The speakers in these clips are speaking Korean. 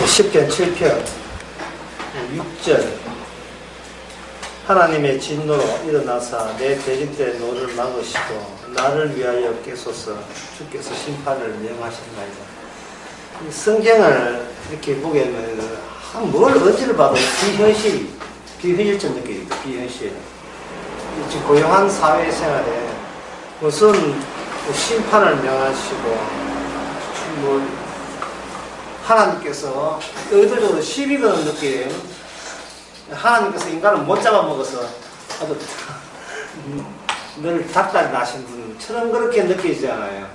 10편 7편 6절 하나님의 진노로 일어나사 내 대진 때 노를 막으시고 나를 위하여 깨소서 주께서 심판을 명하신나이다. 이 성경을 이렇게 보게 되면 뭘 어디를 봐도 비현실적 느껴집니다. 비현실. 지금 고용한 사회생활에 무슨 심판을 명하시고 하나님께서 의도적으로 시비 거는 느낌, 하나님께서 인간을 못 잡아먹어서 아주 늘 닭다리 나신 분처럼 그렇게 느끼잖아요.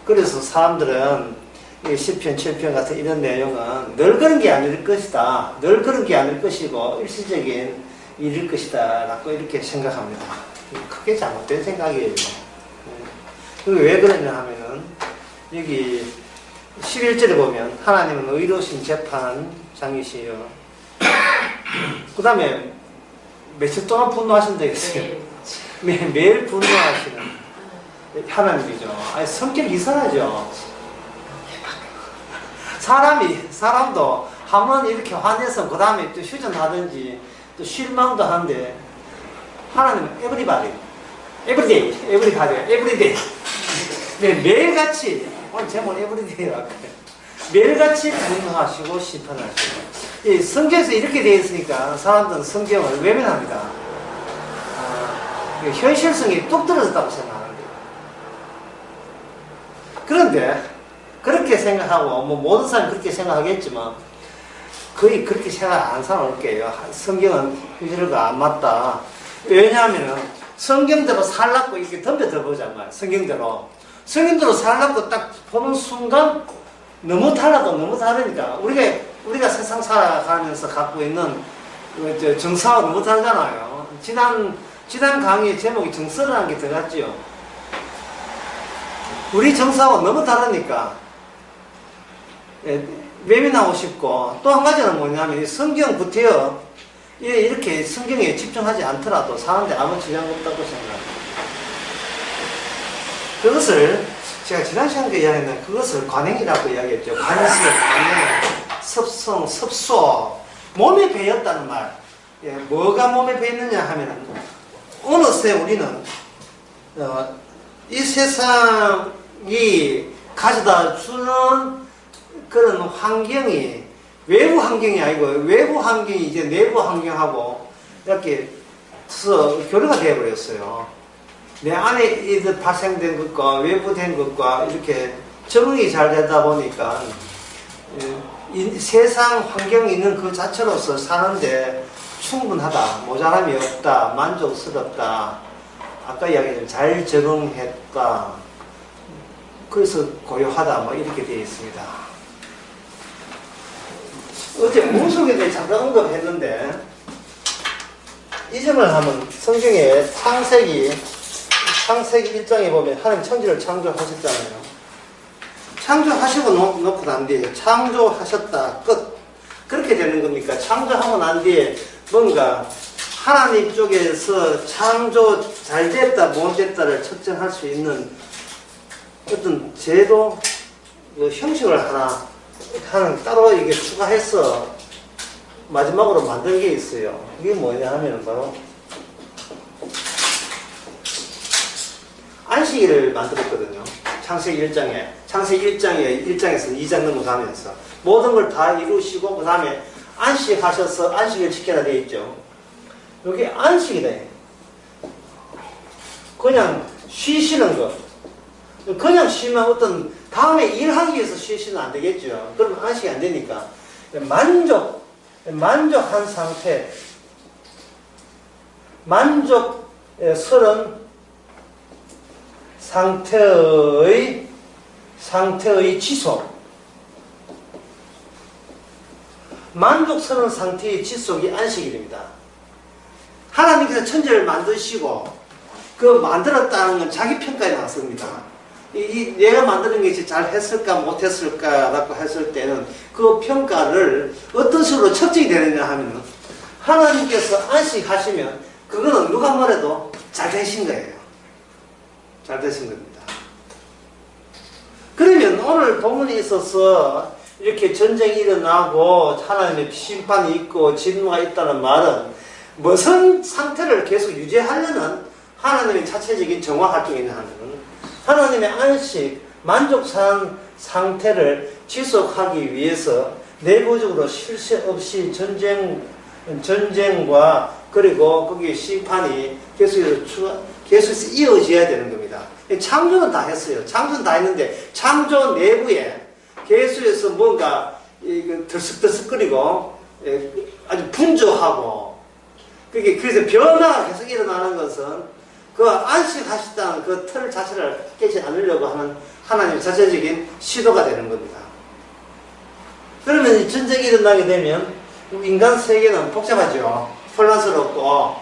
그래서 사람들은 10편, 7편 같은 이런 내용은 늘 그런 게 아닐 것이다. 늘 그런 게 아닐 것이고 일시적인 일일 것이다 라고 이렇게 생각합니다. 크게 잘못된 생각이에요. 그게 왜 그러냐 하면은 여기 11절에 보면 하나님은 의로우신 재판장이시여. 그 다음에 며칠 동안 분노하신다겠어요. 매일 분노하시는 하나님이죠. 아니, 성격이 이상하죠. 사람도 한번 이렇게 화내서 그 다음에 또 휴전하든지 또 실망도 하는데 하나님은 everyday 매일같이 오늘 제목은 에브리데이라고 매일같이 분노하시고 심판하시고. 이 성경에서 이렇게 되어 있으니까 사람들은 성경을 외면합니다. 현실성이 뚝 떨어졌다고 생각하는데, 그런데 그렇게 생각하고 모든 사람이 그렇게 생각하겠지만 거의 그렇게 생각 안 하는 사람은 없게요. 성경은 현실과 안 맞다. 왜냐하면 성경대로 살라고 이렇게 덤벼들어보자마자 성경대로 살라고 딱 보는 순간 너무 달라도 너무 다르니까 우리가 세상 살아가면서 갖고 있는 정서와 너무 다르잖아요. 지난 강의 제목이 정서라는 게 들어갔지요. 우리 정서하고 너무 다르니까 외면하고 싶고, 또 한 가지는 뭐냐면 성경부터 이렇게 성경에 집중하지 않더라도 사는데 아무 지장이 없다고 생각합니다. 그것을 제가 지난 시간에 이야기했는데 그것을 관행이라고 이야기했죠. 관습, 관행, 습성, 습소, 몸에 배였다는 말. 뭐가 몸에 배였느냐 하면 어느새 우리는 이 세상이 가져다 주는 그런 환경이 외부 환경이 아니고 외부 환경이 이제 내부 환경하고 이렇게 교류가 되어버렸어요. 내 안에 발생된 것과 외부된 것과 이렇게 적응이 잘 되다 보니까 이 세상 환경이 있는 그 자체로서 사는데 충분하다, 모자람이 없다, 만족스럽다, 아까 이야기했던 잘 적응했다, 그래서 고요하다, 뭐 이렇게 되어 있습니다. 어제 운석에 대해 잠깐 언급했는데 이 점을 하면 성경에 창세기 1장에 보면 하나님 천지를 창조하셨잖아요. 창조하시고 놓고 난 뒤에 창조하셨다 끝, 그렇게 되는 겁니까? 창조하고 난 뒤에 뭔가 하나님 쪽에서 창조 잘 됐다 못 됐다를 측정할 수 있는 어떤 제도, 형식을 하나 따로 이게 추가해서 마지막으로 만든 게 있어요. 이게 뭐냐 하면 바로 안식일을 만들었거든요. 창세기 1장에서 2장 넘어가면서 모든 걸 다 이루시고 그 다음에 안식하셔서 안식일 지켜라 되어 있죠. 여기 안식이다. 그냥 쉬시는 거. 그냥 쉬면 어떤 다음에 일하기 위해서 쉬시면 안 되겠죠. 그러면 안식이 안 되니까 만족한 상태, 만족스러운 상태의 지속, 만족스러운 상태의 지속이 안식일입니다. 하나님께서 천지를 만드시고 그 만들었다는 건 자기 평가에 나섭니다. 내가 만드는 것이 잘 했을까 못했을까 라고 했을 때는 그 평가를 어떤 식으로 측정이 되느냐 하면 하나님께서 안식하시면 그거는 누가 뭐래도 잘 되신 거예요. 잘 되신 겁니다. 그러면 오늘 본문에 있어서 이렇게 전쟁이 일어나고 하나님의 심판이 있고 진노가 있다는 말은 무슨 상태를 계속 유지하려는 하나님의 자체적인 정화 활동이 있는 하나님의 안식, 만족한 상태를 지속하기 위해서 내부적으로 쉴 새 없이 전쟁과 그리고 거기에 심판이 계속해서 이어져야 되는 겁니다. 창조는 다 했어요. 창조는 다 했는데 창조 내부에 계속해서 뭔가 들썩들썩거리고 아주 분주하고 그래서 변화가 계속 일어나는 것은 그 안식하셨다는 그 틀 자체를 깨지 않으려고 하는 하나님의 자체적인 시도가 되는 겁니다. 그러면 이 전쟁이 일어나게 되면 인간 세계는 복잡하죠. 혼란스럽고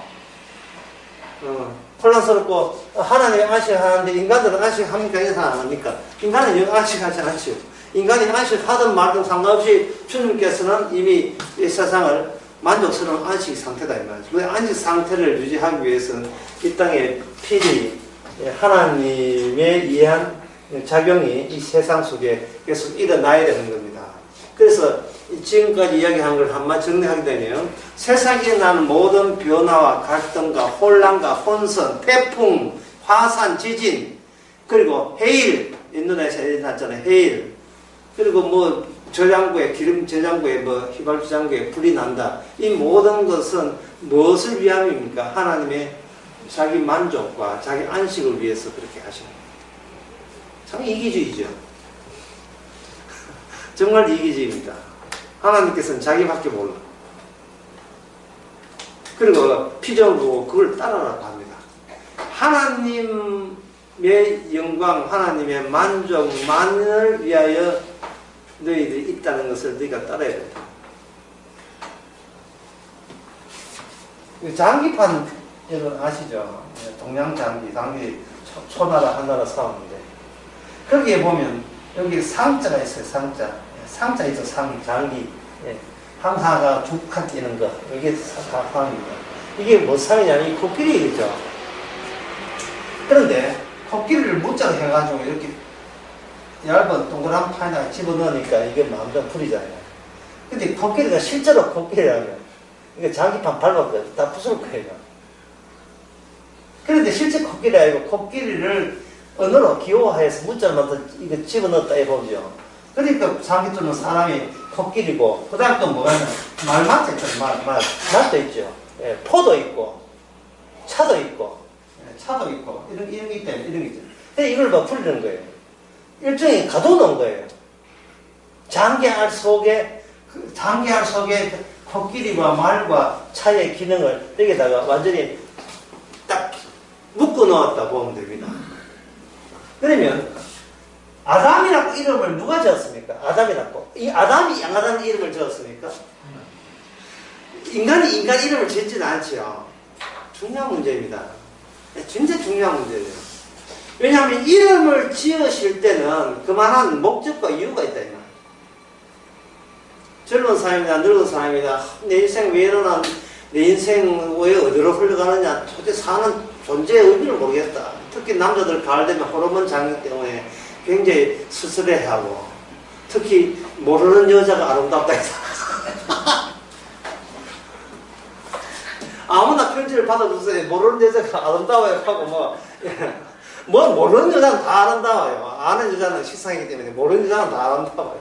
하나님이 안식하는데 인간들은 안식합니까? 이거 안 합니까? 인간은 안식하지 않죠. 인간이 안식하든 말든 상관없이 주님께서는 이미 이 세상을 만족스러운 안식 상태다 이 말이죠. 그 안식 상태를 유지하기 위해서는 이 땅에 필히 하나님에 의한 작용이 이 세상 속에 계속 일어나야 되는 겁니다. 그래서 지금까지 이야기한 걸 한번 정리하게 되면 세상에 일어나는 모든 변화와 갈등과 혼란과 혼선, 태풍, 화산, 지진, 그리고 해일, 인도네시아에 일어났잖아요. 해일. 그리고 뭐 저장고에 기름 저장고에 뭐 휘발유 저장고에 불이 난다. 이 모든 것은 무엇을 위함입니까? 하나님의 자기 만족과 자기 안식을 위해서 그렇게 하시는 겁니다. 참 이기주의죠. 정말 이기주의입니다. 하나님께서는 자기밖에 몰라. 그리고 피정을 보고 그걸 따라라고 합니다. 하나님의 영광, 하나님의 만족만을 위하여 너희들이 있다는 것을 너희가 따라야 된다. 장기판 여러분 아시죠? 동양장기 초나라 한나라 싸우는데 거기에 보면 여기 상자가 있어요. 상자 있죠. 장기. 예. 항사가 죽한 뛰는 거. 이게 상입니다. 이게 뭐 상이냐면 이 코끼리겠죠. 그런데 코끼리를 무자로 해가지고 이렇게 얇은 동그란 판에다가 집어넣으니까 이게 마음대로 풀리잖아요. 근데 코끼리가 실제로 코끼리라면 이게 장기판 밟았거든. 다 부술 거예요. 그런데 실제 코끼리 아니고 코끼리를 언어로 기호화해서 무자로 이거 집어넣었다 해보죠. 그러니까 장기 뚫는 사람이 코끼리고, 그 다음 또 뭐가 있냐. 말맞자 있잖아요. 말도 있죠. 예, 포도 있고, 차도 있고, 이런 게 있기 때문에, 이런 게 있죠. 근데 이걸 막 풀리는 거예요. 일종의 가둬놓은 거예요. 장기알 속에 코끼리와 말과 차의 기능을 여기다가 완전히 딱 묶어 놓았다 보면 됩니다. 그러면, 아담이라고 이름을 누가 지었습니까? 아담이라고. 이 아담이 양아담 이름을 지었습니까? 인간이 인간 이름을 짓지는 않지요. 중요한 문제입니다. 진짜 중요한 문제예요. 왜냐하면 이름을 지으실 때는 그만한 목적과 이유가 있다. 젊은 사람이다, 늙은 사람이다, 내 인생 왜 이러나, 내 인생 왜 어디로 흘러가느냐, 도대체 사는 존재의 의미를 모르겠다. 특히 남자들 가을 되면 호르몬 장애 때문에 굉장히 쓸쓸해하고, 특히 모르는 여자가 아름답다 해서 아무나 편지를 받아주세요. 모르는 여자가 아름다워요 하고 뭐 모르는 여자는 다 아름다워요. 아는 여자는 식상이기 때문에 모르는 여자는 다 아름다워요.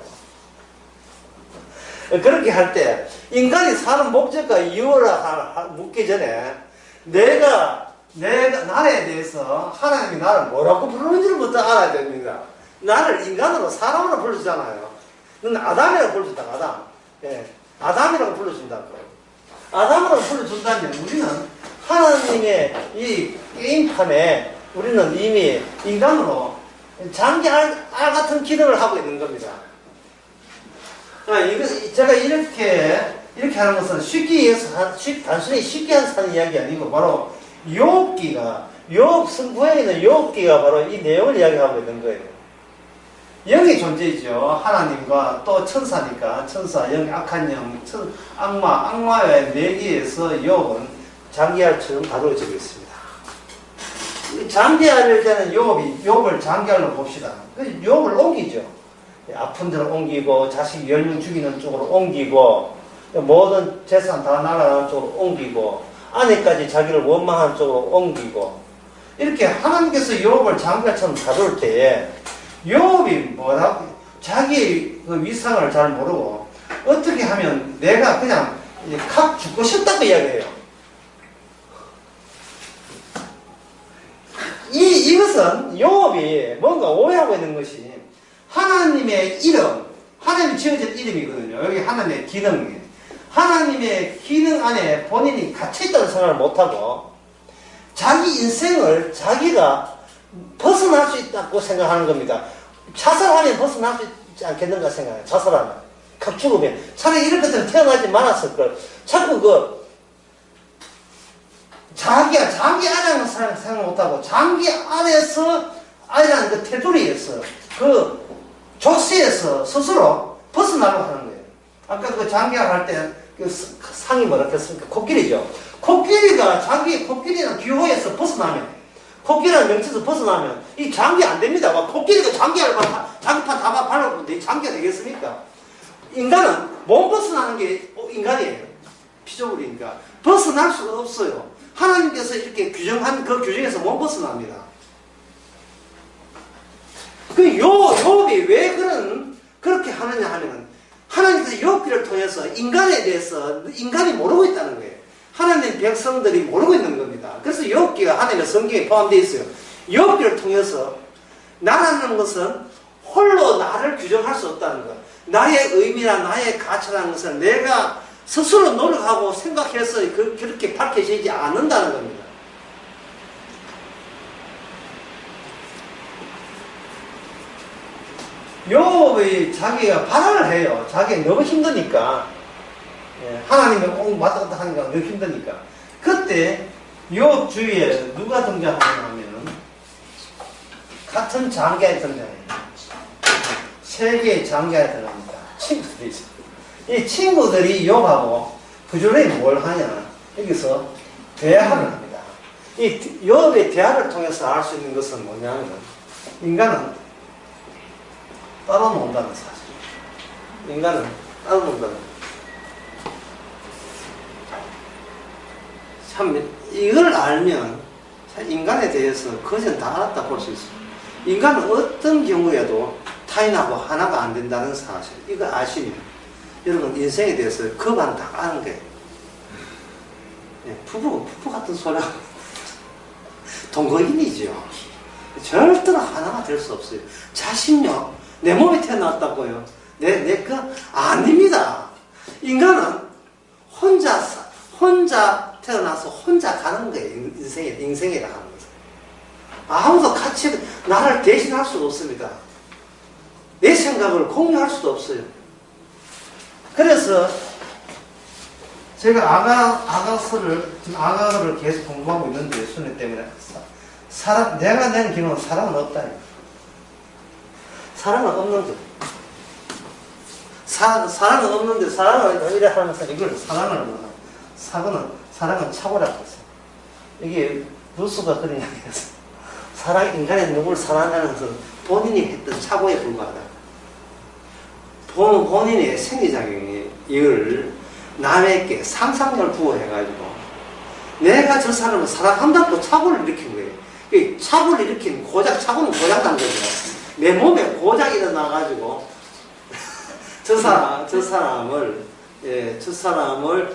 그렇게 할 때 인간이 사는 목적과 이유를 묻기 전에 내가 나에 대해서 하나님이 나를 뭐라고 부르는지를 먼저 알아야 됩니다. 나를 인간으로 사람으로 불러주잖아요. 넌 아담이라고 불러준다. 아담. 예, 아담이라고 불러준다고. 아담이라고 불러준다면 우리는 하나님의 이 게임판에 우리는 이미 인간으로 장기알 같은 기능을 하고 있는 겁니다. 제가 이렇게 하는 것은 단순히 쉽게 하는 이야기 아니고 바로 욥 성부에 있는 욥기가 바로 이 내용을 이야기하고 있는 거예요. 영의 존재이죠. 하나님과 또 천사니까 천사, 영, 악한 영, 악마의 내기에서 욥은 장기알처럼 다루어지고 있습니다. 장기알일 때는 욥을 장기알로 봅시다. 욥을 옮기죠. 아픈 데로 옮기고 자식 10명 죽이는 쪽으로 옮기고 모든 재산 다 날아가는 쪽으로 옮기고 아내까지 자기를 원망하는 쪽으로 옮기고 이렇게 하나님께서 욥을 장자처럼 다룰 때에 욥이 뭐라고 자기 그 위상을 잘 모르고 어떻게 하면 내가 그냥 칵 죽고 싶다고 이야기해요. 이것은 욥이 뭔가 오해하고 있는 것이 하나님의 이름, 하나님이 지어진 이름이거든요. 여기 하나님의 기능이. 하나님의 기능 안에 본인이 갇혀있다는 생각을 못하고 자기 인생을 자기가 벗어날 수 있다고 생각하는 겁니다. 자살하면 벗어날 수 있지 않겠는가 생각해요. 자살하면. 각 죽으면. 차라리 이런 것들은 태어나지 말았을걸. 자꾸 자기가 장기 안에는 생각 못하고 장기 안에서 아이라는 그 테두리에서 그 족쇄에서 스스로 벗어나려고 하는 거예요. 아까 그 장기학 할 때 그 상이 뭐라 했습니까? 코끼리죠. 코끼리가 자기 코끼리는 귀호에서 벗어나면 코끼리라는 명칭에서 벗어나면 이 장기 안 됩니다. 코끼리가 장기를 장기판 다 발라도 장기가 되겠습니까? 인간은 못 벗어나는 게 인간이에요. 피조물이니까 벗어날 수가 없어요. 하나님께서 이렇게 규정한 그 규정에서 못 벗어납니다. 그 욥이 왜 그렇게 하느냐 하면 하나님께서 욥기를 통해서 인간에 대해서 인간이 모르고 있다는 거예요. 하나님 백성들이 모르고 있는 겁니다. 그래서 욥기가 하나님의 성경에 포함되어 있어요. 욥기를 통해서 나라는 것은 홀로 나를 규정할 수 없다는 것. 나의 의미나 나의 가치라는 것은 내가 스스로 노력하고 생각해서 그렇게 밝혀지지 않는다는 겁니다. 욥이 자기가 발언을 해요. 자기가 너무 힘드니까. 하나님이 왔다 갔다 하니까 너무 힘드니까. 그때 욥 주위에 누가 등장하냐 하면 같은 장기에 등장해요. 세 개의 장기에 들어갑니다. 친구들이 있어요. 이 친구들이 욥하고 부지런히 뭘 하냐. 여기서 대화를 합니다. 이 욥의 대화를 통해서 알 수 있는 것은 뭐냐면 인간은 따로 논다는 사실. 인간은 따로 논다는. 참 이걸 알면 인간에 대해서 그것은 다 알았다 볼 수 있어요. 인간은 어떤 경우에도 타인하고 하나가 안 된다는 사실. 이거 아시면 여러분 인생에 대해서 그만 다 아는 거예요. 부부 같은 소리 동거인이죠. 절대로 하나가 될 수 없어요. 자신요. 내 몸에 태어났다고요. 내 아닙니다. 인간은 혼자 태어나서 혼자 가는 거예요. 인생이라 하는 것은. 아무도 같이 나를 대신할 수도 없습니다. 내 생각을 공유할 수도 없어요. 그래서 제가 아가를 계속 공부하고 있는데 순회 때문에 내가 낸 기능은 사랑은 없다. 사랑은 없는 거. 사랑은 없는데 사랑을 이래 하면서 이걸 사랑은 착오라고 했어요. 이게 루소가 그런 이야기였어요. 인간의 누구를 사랑하는 것은 본인이 했던 착오에 불과하다. 본인의 생리작용이 이걸 남에게 상상력을 부여해가지고 내가 저 사람을 사랑한다고 착오를 일으킨 거예요. 착오를 일으킨 착오는 고장난 거죠. 내 몸에 고장이 일어나가지고 저 사람을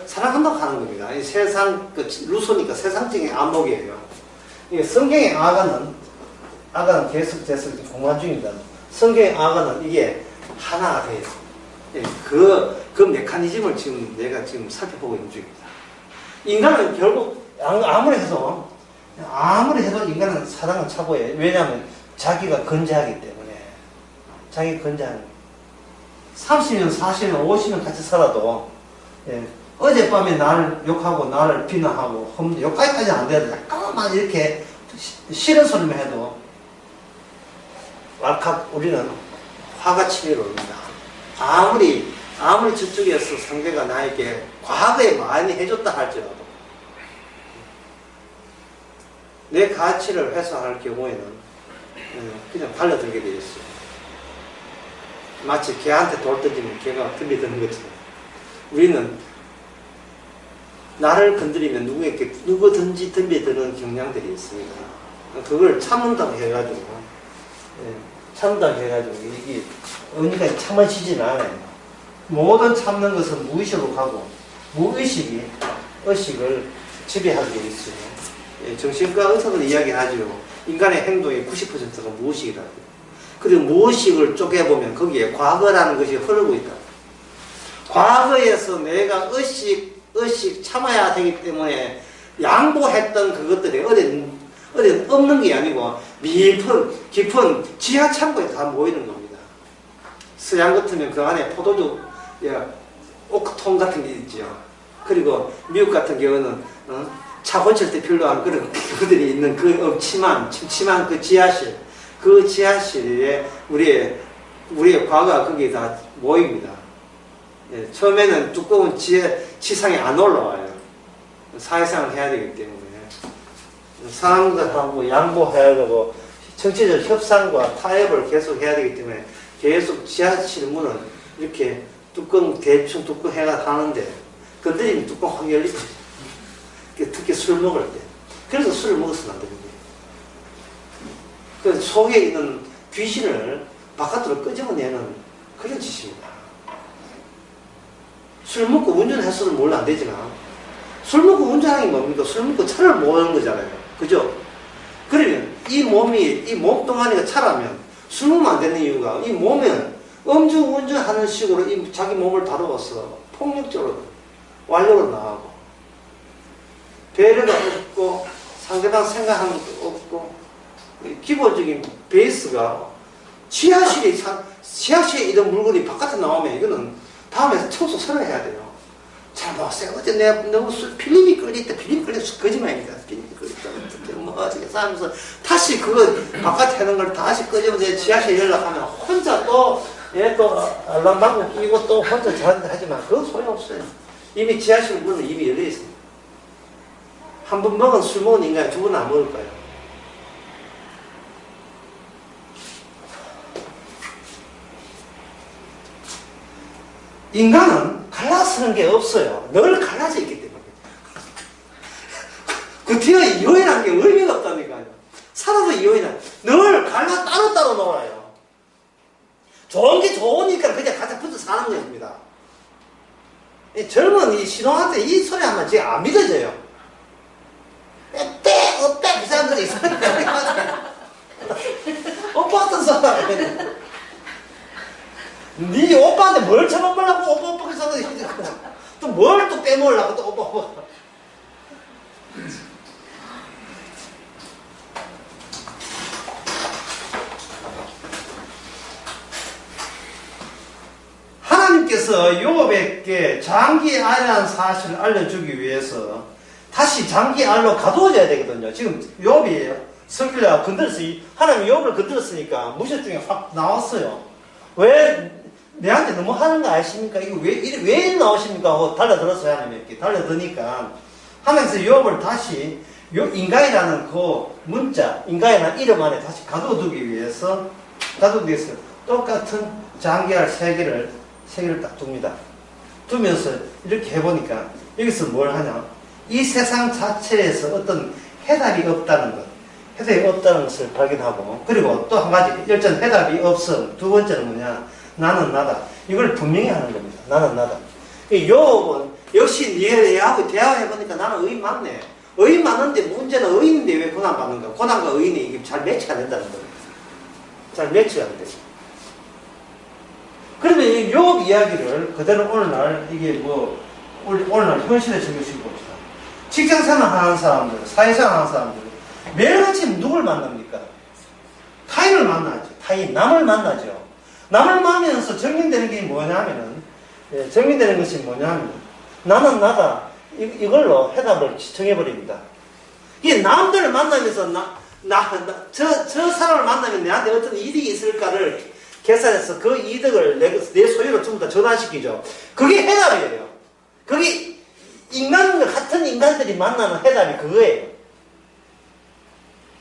사랑한다고 하는 겁니다. 이 세상 루소니까 세상적인 안목이에요. 성경의 아가는 계속해서 공부한 중입니다. 성경의 아가는 이게 하나가 되어 있어요. 그 메커니즘을 내가 지금 살펴보고 있는 중입니다. 인간은 결국 아무리 해도 인간은 사랑은 착오해요. 왜냐하면 자기가 건재하기 때문에. 자기 건재하는 30년, 40년, 50년 같이 살아도 어젯밤에 나를 욕하고 나를 비난하고 욕까지까지는 안 돼도 약간만 이렇게 싫은 소리만 해도 왈칵 우리는 화가 치밀어 옵니다. 아무리 저쪽에서 상대가 나에게 과거에 많이 해줬다 할지라도 내 가치를 훼손할 경우에는 그냥 발려들게 되어 있어요. 마치 개한테 돌 던지면 개가 덤벼드는 것처럼 우리는 나를 건드리면 누구든지 덤벼드는 경향들이 있습니다. 그걸 참는다고 해가지고, 참는다고 해가지고, 이게 언니가 참아지진 않아요. 모든 참는 것은 무의식으로 가고, 무의식이 의식을 지배하게 돼 있어요. 정신과 의사들 이야기하죠. 인간의 행동의 90%가 무의식이라고. 그리고 무의식을 쪼개보면 거기에 과거라는 것이 흐르고 있다. 과거에서 내가 의식 참아야 되기 때문에 양보했던 그것들이 어디 없는 게 아니고 깊은 지하 창고에 다 모이는 겁니다. 서양 같으면 그 안에 포도주, 오크통 같은 게 있죠. 그리고 미국 같은 경우는 차 고칠 때 필요한 그런 그들이 있는 그 침침한 그 지하실, 그 지하실에 우리의 과거가 거기에 다 모입니다. 처음에는 두꺼운 지상에 안 올라와요. 사회생활을 해야 되기 때문에. 사람들하고 양보해야 되고, 정치적 협상과 타협을 계속 해야 되기 때문에, 계속 지하실 문을 이렇게 대충 뚜껑 해가 하는데, 건드리면 뚜껑 확 열리거든요. 특히 술 먹을 때. 그래서 술을 먹어서는 안 됩니다. 그 속에 있는 귀신을 바깥으로 끄집어내는 그런 짓입니다. 술 먹고 운전했어도 몰라 안 되지만, 술 먹고 운전하는 게 뭡니까? 술 먹고 차를 모으는 거잖아요. 그죠? 그러면 이 몸뚱아리가 차라면 술 먹으면 안 되는 이유가 이 몸은 음주 운전하는 식으로 자기 몸을 다루어서 폭력적으로 완료로 나가고 배려가 없고 상대방 생각하는 것도 없고 기본적인 베이스가 지하실에 이런 물건이 바깥에 나오면 이거는 다음에 청소 새로 해야 돼요. 잘못했어요. 어제 내가 너무 필름이 끌려서 거짓말입니다. 필름이 끌렸다. 어떻게 싸면서 다시 그거 바깥에 하는 걸 다시 끄집어내 지하실 연락하면 혼자 또 알람방구 끼고 또 혼자 자는데 하지만 그건 소용없어요. 이미 지하실 문은 이미 열려 있습니다. 한 번 술 먹은 인간이 두 번 안 먹을 거예요. 인간은 갈라서는 게 없어요. 늘 갈라져 있기 때문에. 그 뒤에 요인한 게 의미가 없다니까요. 살아도 요인한 늘 따로 놀아요. 좋은 게 좋으니까 그냥 같이 붙어 사는 것입니다. 젊은 이 신혼한테 이 소리 하면 지금 안 믿어져요. 어때? 그 사람들이 이상하게 오빠 같은 사람. 네 오빠한테 뭘 처먹으려고 오빠 그 사람들이 또 뭘 또 빼먹으려고 또 오빠. 하나님께서 욥에게 장기알이라는 사실을 알려주기 위해서 다시 장기알로 가두어져야 되거든요. 지금 욥이 성길래가 건드렸어요. 하나님 욥을 건드렸으니까 무시중에 확 나왔어요. 왜 내한테 너무 하는 거 아십니까? 이거 왜 나오십니까? 하고 달려들었어요. 하나님 이렇게 달려드니까 하나님께서 욥을 다시 인간이라는 그 문자, 인간이라는 이름 안에 다시 가두어두기 위해서 똑같은 장기알 세 개를 딱 둡니다. 두면서 이렇게 해보니까 여기서 뭘 하냐? 이 세상 자체에서 어떤 해답이 없다는 것을 발견하고, 그리고 또 한 가지, 일단 해답이 없음. 두 번째는 뭐냐? 나는 나다. 이걸 분명히 하는 겁니다. 나는 나다. 욥은 역시 얘하고 대화해보니까 나는 의인 맞네. 의인 맞는데 문제는 의인인데 왜 고난받는가? 고난과 의인이 이게 잘 매치가 안 된다는 겁니다. 잘 매치가 안 돼요. 그러면 이 욥 이야기를 그대로 오늘날 오늘날 현실에 적용시켜 봅시다. 직장생활 하는 사람들, 사회생활 하는 사람들, 매일같이 누굴 만납니까? 타인을 만나죠. 남을 만나죠. 남을 만나면서 정리되는 게 뭐냐면은, 정리되는 것이 뭐냐면, 나는 나다. 이걸로 해답을 정해버립니다. 이게 남들을 만나면서 저 사람을 만나면 내한테 어떤 이득이 있을까를 계산해서 그 이득을 내 소유로 전부 다 전환시키죠. 그게 해답이에요. 그게 같은 인간들이 만나는 해답이 그거예요.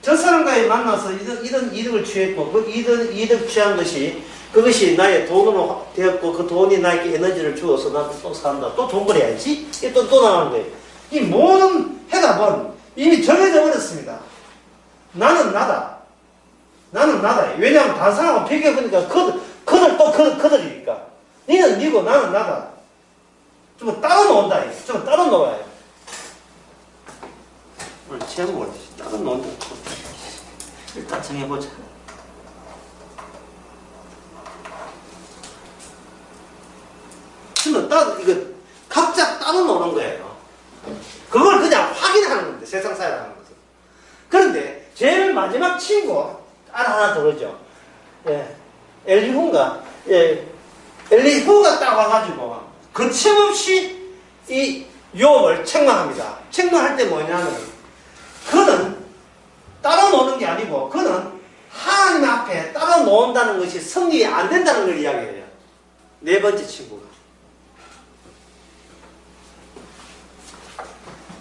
저 사람과의 만나서 이런 이득을 취했고, 그 이득 취한 것이 그것이 나의 돈으로 되었고 그 돈이 나에게 에너지를 주어서 나도 또 산다. 또 돈 벌어야지. 이게 또 나오는 거예요. 이 모든 해답은 이미 정해져 버렸습니다. 나는 나다. 나는 나다. 왜냐하면 다른 사람하고 비교해보니까 그들 또 그들이니까. 니는 니고 나는 나다. 좀 따로 논다. 좀 따로 놀아요. 오늘 제목을 따로 논다. 일단 정해보자. 이거 각자 따로 노는 거예요. 그걸 그냥 확인하는 겁니다. 세상 살아가는 것은. 그런데 제일 마지막 친구 하나 더 그러죠. 예, 엘리후인가? 예, 엘리후가 딱 와가지고 거침없이 이 욥을 책망합니다. 책망할 때 뭐냐면 그는 따로 노는 게 아니고 그는 하나님 앞에 따로 논다는 것이 성립이 안 된다는 걸 이야기해요. 네 번째 친구가.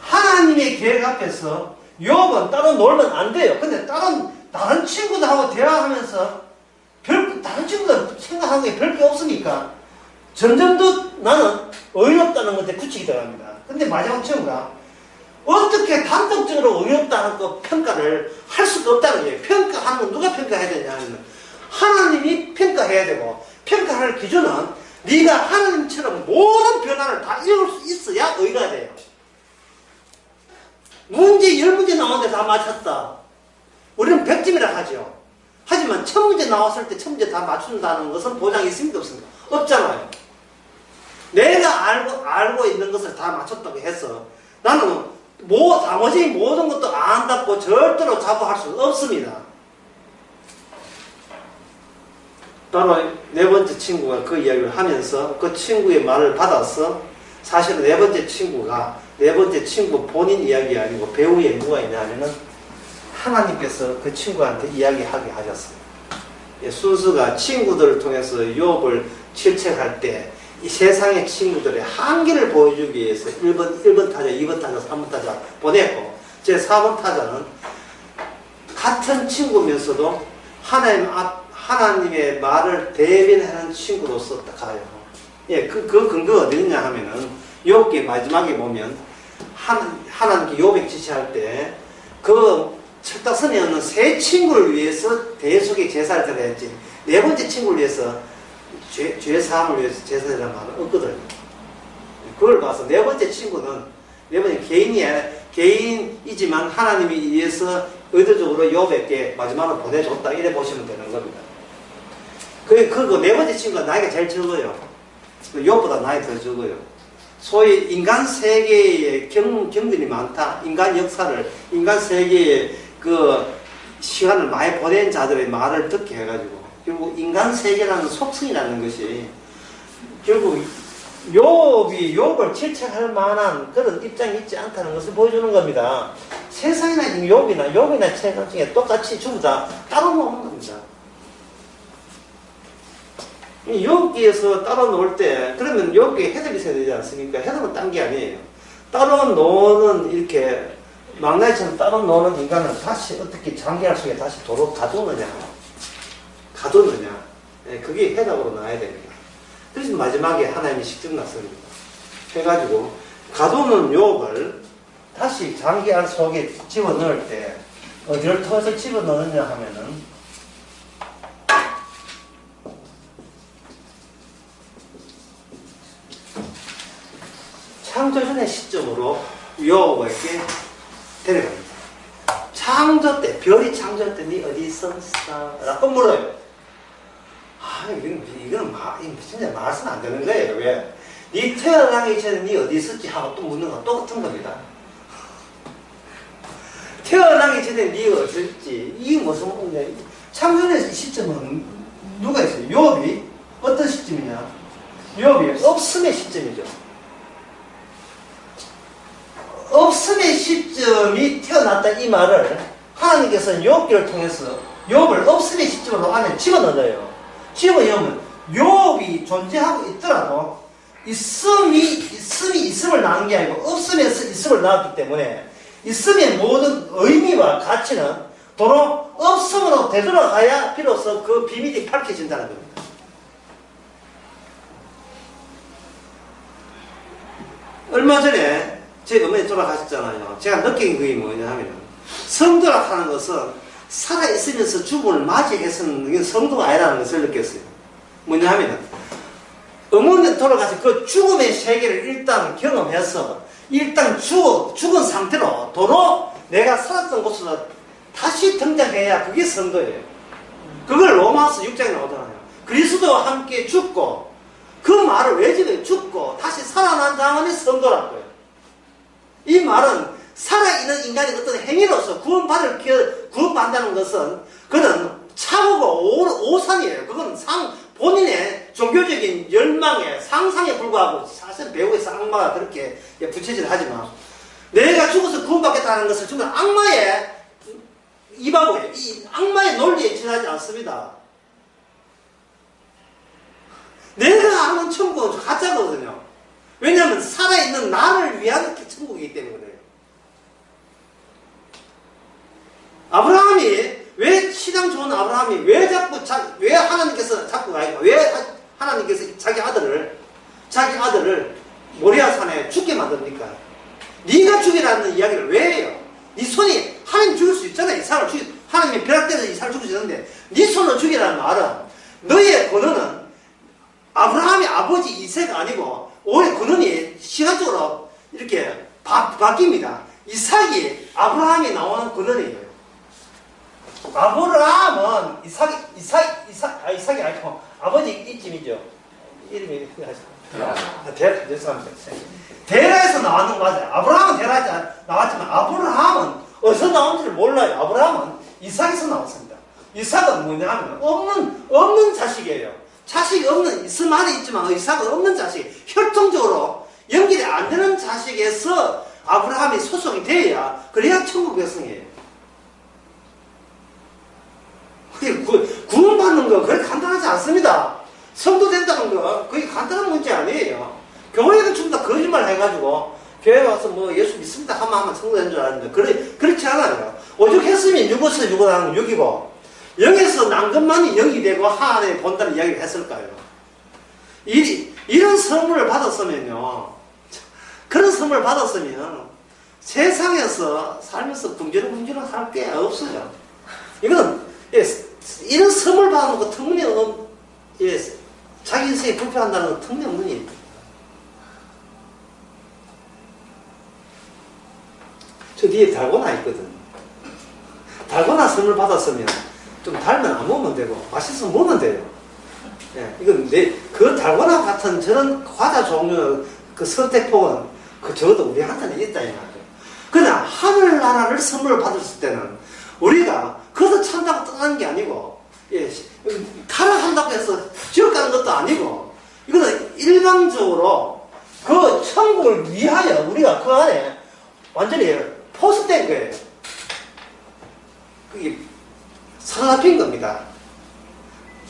하나님의 계획 앞에서 욥은 따로 놀면 안 돼요. 근데 다른 친구들하고 대화하면서 다른 친구들 생각하는 게 별게 없으니까 점점 더 나는 어이없다는 것에 굳히게 들어갑니다. 근데 마지막 친구가 어떻게 단독적으로 어이없다는 그 평가를 할 수가 없다는 거예요. 평가하는 건 누가 평가해야 되냐 하면 하나님이 평가해야 되고 평가할 기준은 네가 하나님처럼 모든 변화를 다 이룰 수 있어야 의가 돼요. 문제 10문제 나오는데 다 맞췄다. 우리는 100점이라 하죠. 하지만 1000문제 나왔을 때 1000문제 다 맞춘다는 것은 보장이 있습니까? 없습니까? 없잖아요. 내가 알고 있는 것을 다 맞췄다고 해서 나는 나머지 모든 것도 안 닫고 절대로 자부할 수 없습니다. 바로 네 번째 친구가 그 이야기를 하면서 그 친구의 말을 받아서 사실은 네 번째 친구 본인 이야기 아니고 배우에 누가 있냐 하면은 하나님께서 그 친구한테 이야기하게 하셨어요. 순서가 친구들을 통해서 욥을 질책할 때 이 세상의 친구들의 한계를 보여주기 위해서 1번 타자, 2번 타자, 3번 타자 보냈고 제 4번 타자는 같은 친구면서도 하나님의 말을 대변하는 친구로서 가요. 예, 그 근거가 어디 있냐 하면은 욥기 마지막에 보면 하나님께 욥에게 지시할 때 그 철다선에 없는 세 친구를 위해서 대속의 제사를 드려야지 네 번째 친구를 위해서 죄 사함을 위해서 제사라는 말은 없거든요. 그걸 봐서 네 번째 친구는 네 번째 개인이지만 하나님이 위해서 의도적으로 욥에게 마지막으로 보내줬다 이래 보시면 되는 겁니다. 그 네 번째 친구가 나이가 제일 적어요. 욥보다 나이 더 적어요. 소위 인간 세계에 경륜이 많다. 인간 역사를, 인간 세계에 그 시간을 많이 보낸 자들의 말을 듣게 해가지고 결국 인간 세계라는 속성이라는 것이 결국 욥을 질책할 만한 그런 입장이 있지 않다는 것을 보여주는 겁니다. 세상이나 욥이나 세상 중에 똑같이 전부 다 따로 노는 겁니다. 욥기에서 따로 놀 때 그러면 욥기에 해답이 있어야 되지 않습니까? 해답은 딴 게 아니에요. 따로 노는 이렇게 망나니처럼 따로 노는 인간은 다시 어떻게 장기할 속에 다시 도로 가두느냐 네, 그게 해답으로 나와야 됩니다. 그래서 마지막에 하나님이 직접 나섭니다. 해가지고 가두는 욥을 다시 장기알 속에 집어넣을 때 어디를 통해서 집어넣느냐 하면은 창조전의 시점으로 욥에게 데려갑니다. 창조 때, 별이 창조 때 니 어디 있었어? 라고 물어요. 이거는 진짜 말씀 안 되는 거예요. 왜? 니 태어나기 전에 니 어디 있었지? 하고 또 묻는 건 똑같은 겁니다. 태어나기 전에 니 어딨지? 이게 무슨 문제? 창조의 시점은 누가 있어요? 욥이 어떤 시점이냐? 욥이 없음의 시점이죠. 없음의 시점이 태어났다 이 말을 하나님께서는 욥기를 통해서 욥을 없음의 시점으로 안에 집어넣어요. 집어넣으면 욥이 존재하고 있더라도 있음을 낳은 게 아니고 없음에서 있음을 낳았기 때문에 있음의 모든 의미와 가치는 도로 없음으로 되돌아가야 비로소 그 비밀이 밝혀진다는 겁니다. 얼마 전에 제 어머니 돌아가셨잖아요. 제가 느낀 게 뭐냐 하면 성도라 하는 것은 살아있으면서 죽음을 맞이해서는 이게 성도가 아니라는 것을 느꼈어요. 뭐냐 하면 어머니 돌아가서 그 죽음의 세계를 일단 경험해서 일단 죽은 상태로 도로 내가 살았던 곳으로 다시 등장해야 그게 성도예요. 그걸 로마서 6장에 나오잖아요. 그리스도와 함께 죽고 그 말을 왜 지어요? 죽고 다시 살아난 다음에 성도라고요. 이 말은 살아있는 인간의 어떤 행위로서 구원받는다는 것은 그는 차고고 오산이에요. 그건 본인의 종교적인 열망에 상상에 불과하고 사실 배우에서 악마가 그렇게 부채질 하지만 내가 죽어서 구원받겠다는 것은 정말 악마의 이바고예요. 이 악마의 논리에 지나지 않습니다. 내가 아는 천국은 가짜거든요. 왜냐하면 살아있는 나를 위한 천국이기 때문에 그래요. 아브라함이 왜 시장 좋은 아브라함이 왜 하나님께서 자꾸 왜 하나님께서 자기 아들을 모리아 산에 죽게 만듭니까? 네가 죽이라는 이야기를 왜 해요? 네 손이 하나님 죽일 수 있잖아요. 하나님의 벼락대서 이삭을 죽일 수 있는데 네 손으로 죽이라는 말은 너의 권한은 아브라함의 아버지 이삭이 아니고 오히려 권한이 시간적으로 이렇게 바뀝니다. 이삭이 아브라함이 나오는 권한이에요. 아브라함은 이삭이 아니고 아버지 이쯤이죠. 이름이 죄송합니다. 데라에서 나왔는 거 맞아요. 아브라함은 데라에서 나왔지만 아브라함은 어디서 나온지를 몰라요. 아브라함은 이삭에서 나왔습니다. 이삭은 뭐냐면 없는 자식이에요. 자식이 없는 있음 안에 있지만 이삭은 없는 자식. 혈통적으로 연결이 안 되는 자식에서 아브라함이 소속이 돼야 그래야 천국 백성이에요. 구원받는 거 그렇게 간단하지 않습니다. 성도 된다는 거 그게 간단한 문제 아니에요. 교회는 좀 다 거짓말 해가지고 교회 와서 뭐 예수 믿습니다 하면 성도 된 줄 알았는데 그렇지 않아요. 오죽했으면 육어서 육어하는 건 육이고 영에서 난 것만이 영이 되고 하나님의 본다는 이야기를 했을까요? 이런 선물을 받았으면요. 그런 선물을 받았으면 세상에서 살면서 궁지렁궁지렁 살 게 없어요. 이거는 이런 선물 받는 거 터무니없는 자기 인생이 불편한다는 건 터무니없는 일입니다. 저 뒤에 달고나 있거든. 달고나 선물 받았으면 좀 달면 안 먹으면 되고 맛있으면 먹으면 돼요. 이건 그 달고나 같은 저런 과자 종류 그 선택폭은 적어도 우리한테는 있다 이 말이에요. 그러나 하늘나라를 선물을 받았을 때는 우리가 그것도 찬다고 떠나는 게 아니고 타락한다고 해서 지옥 가는 것도 아니고 이거는 일방적으로 그 천국을 위하여 우리가 그 안에 완전히 포섭된 거예요. 그게 사로잡힌 겁니다.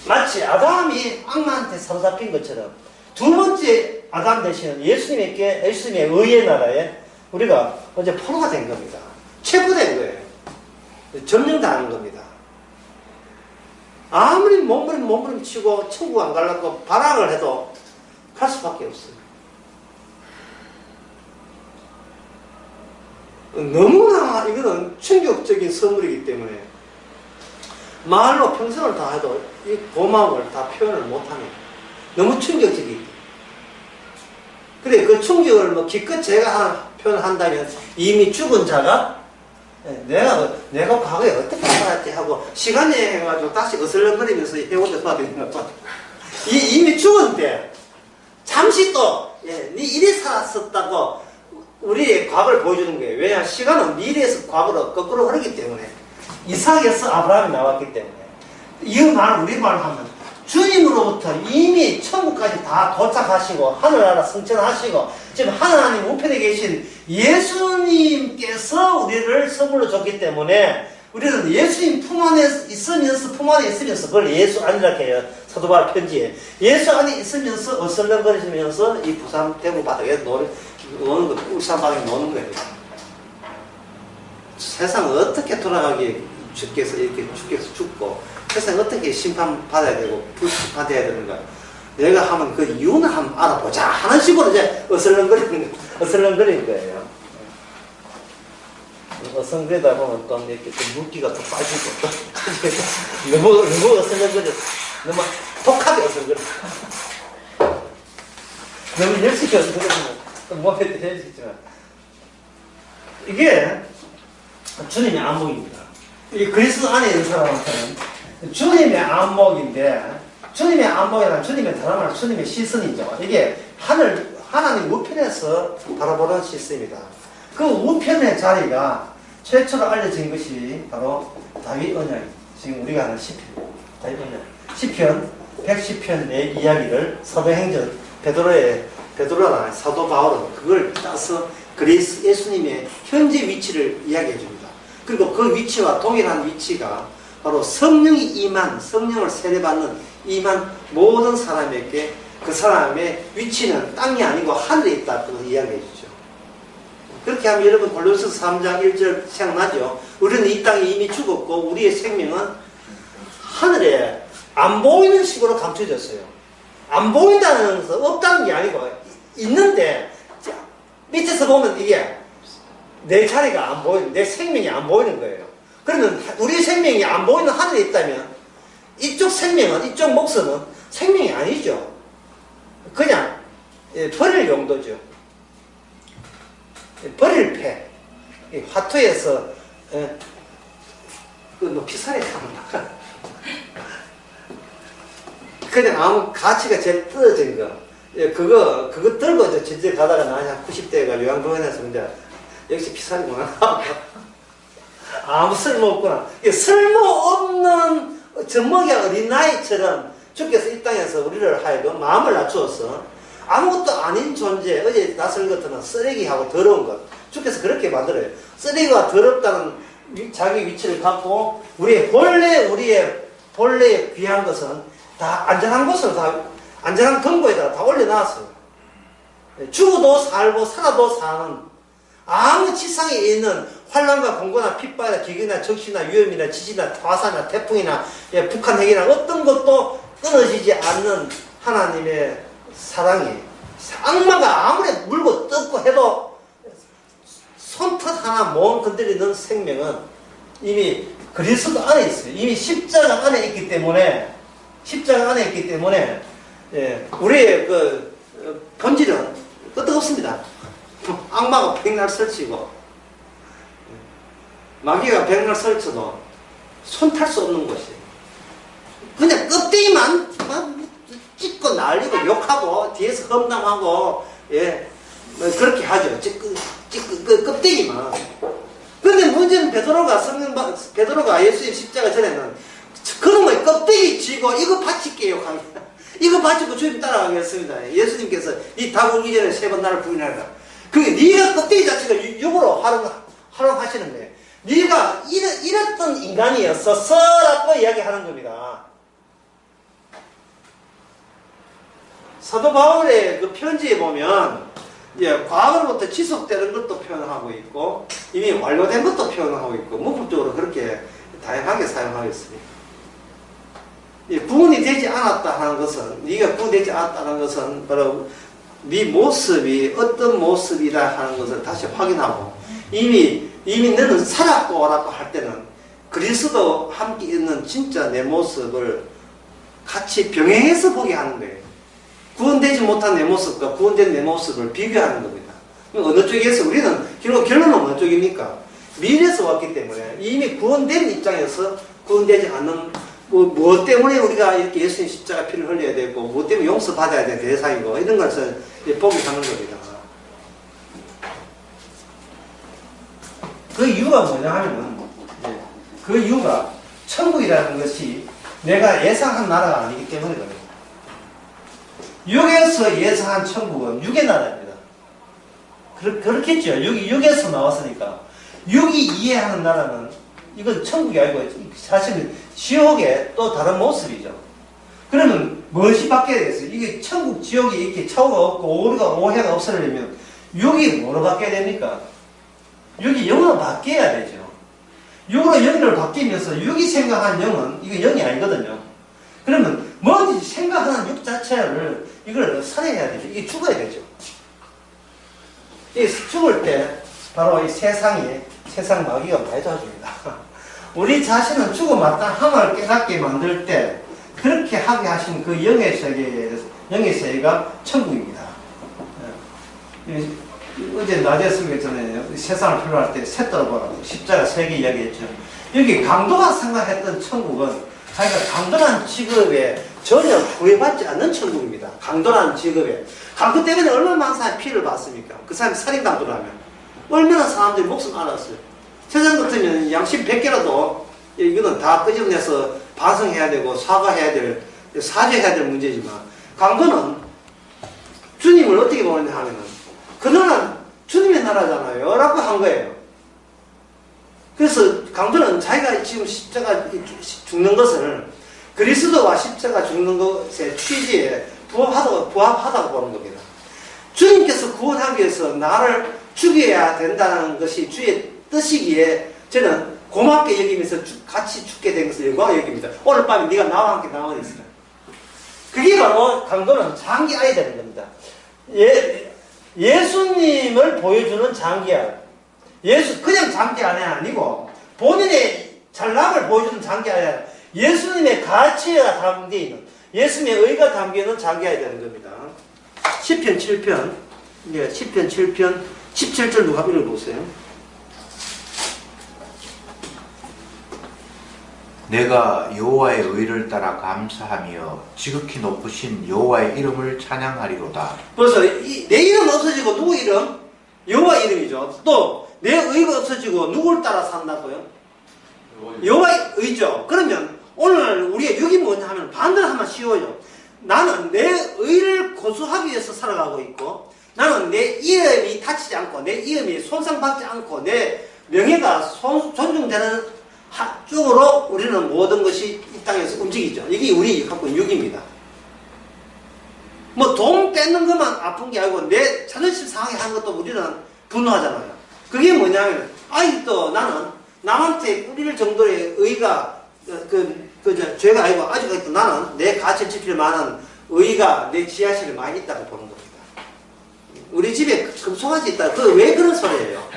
마치 아담이 악마한테 사로잡힌 것처럼 두 번째 아담 대신은 예수님의 의의 나라에 우리가 이제 포로가 된 겁니다. 체포된 거예요. 점령당한 겁니다. 아무리 몸부림치고 천국 안 가려고 발악을 해도 갈 수밖에 없어요. 너무나 이거는 충격적인 선물이기 때문에 말로 평생을 다 해도 이 고마움을 다 표현을 못하는 너무 충격적이기. 그래 그 충격을 기껏 제가 표현한다면 이미 죽은 자가 내가 과거에 어떻게 살았지 하고 시간 여행해가지고 다시 어슬렁거리면서 해오려 도와드리는 거. 이미 죽은데 잠시 또 네 일이 살았었다고 우리의 과거를 보여주는 거예요. 왜냐 시간은 미래에서 과거로 거꾸로 흐르기 때문에 이삭에서 아브라함이 나왔기 때문에 이 말을 우리말로 하면 주님으로부터 이미 천국까지 다 도착하시고 하늘나라 승천하시고 지금 하나님 우편에 계신 예수님께서 우리를 선물로 줬기 때문에 우리는 예수님 품 안에 있으면서 그걸 예수 안이라고 해요. 사도 바울 편지에 예수 안에 있으면서 어슬렁거리면서 이 부산 대구 바닥에 노는 거, 울산 바닥에 노는 거예요. 세상은 어떻게 돌아가기에 주께서 죽고 세상은 어떻게 심판받아야 되고 불심판돼야 되는가. 내가 하면 그 이유는 한번 알아보자 하는 식으로 이제 어슬렁거리는 거예요. 어슬렁거리다 보면 또 이렇게 또 물기가 또 빠지고 또 너무 어슬렁거려. 너무 독하게 어슬렁거려. 너무 열심히 어슬렁거리면 또 몸에 대해지지만 이게 주님의 안목입니다. 이 그리스도 안에 있는 사람한테는 주님의 안목인데, 주님의 안목이란 주님의 다른 주님의 시선이죠. 이게 하나님 우편에서 바라보는 시선입니다. 그 우편의 자리가 최초로 알려진 것이 바로 다윗 언약, 지금 우리가 하는 시편, 다윗 언약, 시편 110편의 이야기를 사도행전 베드로나 사도 바울은 그걸 따서 그리스 예수님의 현재 위치를 이야기해 줍니다. 그리고 그 위치와 동일한 위치가 바로 성령이 임한, 성령을 세례받는 임한 모든 사람에게 그 사람의 위치는 땅이 아니고 하늘에 있다고 이야기해 주죠. 그렇게 하면 여러분 골로새서 3장 1절 생각나죠? 우리는 이 땅에 이미 죽었고 우리의 생명은 하늘에 안 보이는 식으로 감춰졌어요. 안 보인다는 것은 없다는 게 아니고 있는데 밑에서 보면 이게 내 자리가 안 보이는, 내 생명이 안 보이는 거예요. 그러면 우리 생명이 안 보이는 하늘에 있다면 이쪽 생명은, 이쪽 목숨은 생명이 아니죠. 그냥 버릴 용도죠. 버릴 패. 화투에서 그 높이살이 가면 나가. 그냥 아무 가치가 제일 떨어진 거. 그거 들고 이제 진짜 가다가 나이 한 90대가 요양병원에서 근데 역시 피살이구나. 아무 쓸모없구나. 쓸모없는 젖먹이 어린아이처럼 주께서 이 땅에서 우리를 하여금 마음을 낮추어서 아무것도 아닌 존재, 어제 낯설 것들은 쓰레기하고 더러운 것, 주께서 그렇게 만들어요. 쓰레기와 더럽다는 자기 위치를 갖고 우리의 본래의 귀한 것은 다 안전한 곳으로 다 안전한 근거에다가 다 올려놨어요. 죽어도 살고 살아도 사는, 아무 지상에 있는 환란과 공고나 핍박이나 기근이나 적시나 위험이나 지진이나 화산이나 태풍이나 북한 핵이나 어떤 것도 끊어지지 않는 하나님의 사랑이, 악마가 아무리 물고 뜯고 해도 손톱 하나 못 건드리는 생명은 이미 그리스도 안에 있어요. 이미 십자가 안에 있기 때문에 우리의 그 본질은 끄떡없습니다. 악마가 백날 설치고 마귀가 백날 설쳐도 손탈 수 없는 것이 그냥 껍데기만 찢고 날리고 욕하고 뒤에서 험담하고 그렇게 하죠. 껍데기만. 근데 문제는 베드로가 예수님 십자가 전에는 그놈의 껍데기 쥐고 이거 바칠게요. 이거 바치고 주님 따라가겠습니다. 예수님께서 이 닭 오기 전에 3번 나를 부인하라. 그게 네가 껍데기 자체가 육으로 활용하시는 거예요. 네가 이랬던 인간이었었어라고 이야기하는 겁니다. 사도 바울의 그 편지에 보면 과거로부터 지속되는 것도 표현하고 있고 이미 완료된 것도 표현하고 있고 문법적으로 그렇게 다양하게 사용하고 있습니다. 구원이 되지 않았다 하는 것은, 네가 구원되지 않았다는 것은 바로 네 모습이 어떤 모습이다 하는 것을 다시 확인하고 이미 너는 살았고 라고 할 때는 그리스도 함께 있는 진짜 내 모습을 같이 병행해서 보게 하는 거예요. 구원되지 못한 내 모습과 구원된 내 모습을 비교하는 겁니다. 어느 쪽에서 우리는 결론은 어느 쪽입니까? 미래에서 왔기 때문에 이미 구원된 입장에서 구원되지 않는 뭐 때문에 우리가 이렇게 예수님 십자가 피를 흘려야 되고 뭐 때문에 용서받아야 될 대상이고 이런 것을 보게 하는 겁니다. 그 이유가 뭐냐 하면은 그 이유가 천국이라는 것이 내가 예상한 나라가 아니기 때문에 그래요. 육에서 예상한 천국은 육의 나라입니다. 그렇겠죠. 육에서 나왔으니까. 육이 이해하는 나라는 이건 천국이 아니고 사실은 지옥의 또 다른 모습이죠. 그러면 무엇이 바뀌어야 되겠어요? 이게 천국, 지옥이 이렇게 차후가 없고 오해가 없으려면 육이 뭐로 바뀌어야 됩니까? 육이 영으로 바뀌어야 되죠. 육으로 영으로 바뀌면서 육이 생각한 영은 이게 영이 아니거든요. 그러면 뭐든지 생각하는 육 자체를 이걸 살해해야 되죠. 이게 죽어야 되죠. 이 죽을 때 바로 이 세상 마귀가 많이 도와줍니다. 우리 자신은 죽음 마땅함을 깨닫게 만들 때 그렇게 하게 하신 그 영의 세계가 천국입니다. 어제 낮에 쓰기 전에 세상을 표현할 때 셋도로 보라고 십자가 3개 이야기했죠. 여기 강도가 생각했던 천국은 자기가 강도란 직업에 전혀 구애받지 않는 천국입니다. 강도란 직업에. 강도 때문에 얼마나 많은 사람이 피해를 받습니까? 그 사람이 살인강도라면. 얼마나 사람들이 목숨 알았어요. 세상 같으면 양심 100개라도 이거는 다 끄집어내서 반성해야 되고 사죄해야 될 문제지만 강도는 주님을 어떻게 보느냐 하면은 그 나라는 주님의 나라잖아요. 라고 한 거예요. 그래서 강도는 자기가 지금 십자가 죽는 것을 그리스도와 십자가 죽는 것의 취지에 부합하다고 보는 겁니다. 주님께서 구원하기 위해서 나를 죽여야 된다는 것이 주의 뜻이기에 저는 고맙게 여기면서 같이 죽게 된 것을 영광을 여깁니다. 오늘 밤에 네가 나와 함께 남아 있으라. 그게 바로 강도는 장기아야 되는 겁니다. 예수님을 보여주는 장기알. 그냥 장기알이 아니고 본인의 잘남을 보여주는 장기알이 예수님의 가치가 담겨있는, 예수님의 의가 담겨있는 장기알이 되는 겁니다. 시편 7편, 시편 7편 17절 누가 읽어보세요. 내가 여호와의 의를 따라 감사하며 지극히 높으신 여호와의 이름을 찬양하리로다. 벌써 내 이름 없어지고 누구 이름? 여호와 이름이죠. 또 내 의가 없어지고 누굴 따라 산다고요? 여호와의 의죠. 그러면 오늘 우리의 육이 뭐냐 하면 반대로 하면 쉬워요. 나는 내 의를 고수하기 위해서 살아가고 있고, 나는 내 이름이 다치지 않고, 내 이름이 손상받지 않고, 내 명예가 존중되는 쪽으로 우리는 모든 것이 이 땅에서 움직이죠. 이게 우리 갖고 있는 육입니다. 뭐 돈 뺏는 것만 아픈 게 아니고 내 자존심 상하게 하는 것도 우리는 분노하잖아요. 그게 뭐냐면 아직도 나는 남한테 뿌릴 정도의 의가 죄가 아니고 아직도 나는 내 가치를 지킬 만한 의가 내 지하실에 많이 있다고 보는 겁니다. 우리 집에 금송아지 있다. 왜 그런 소리예요?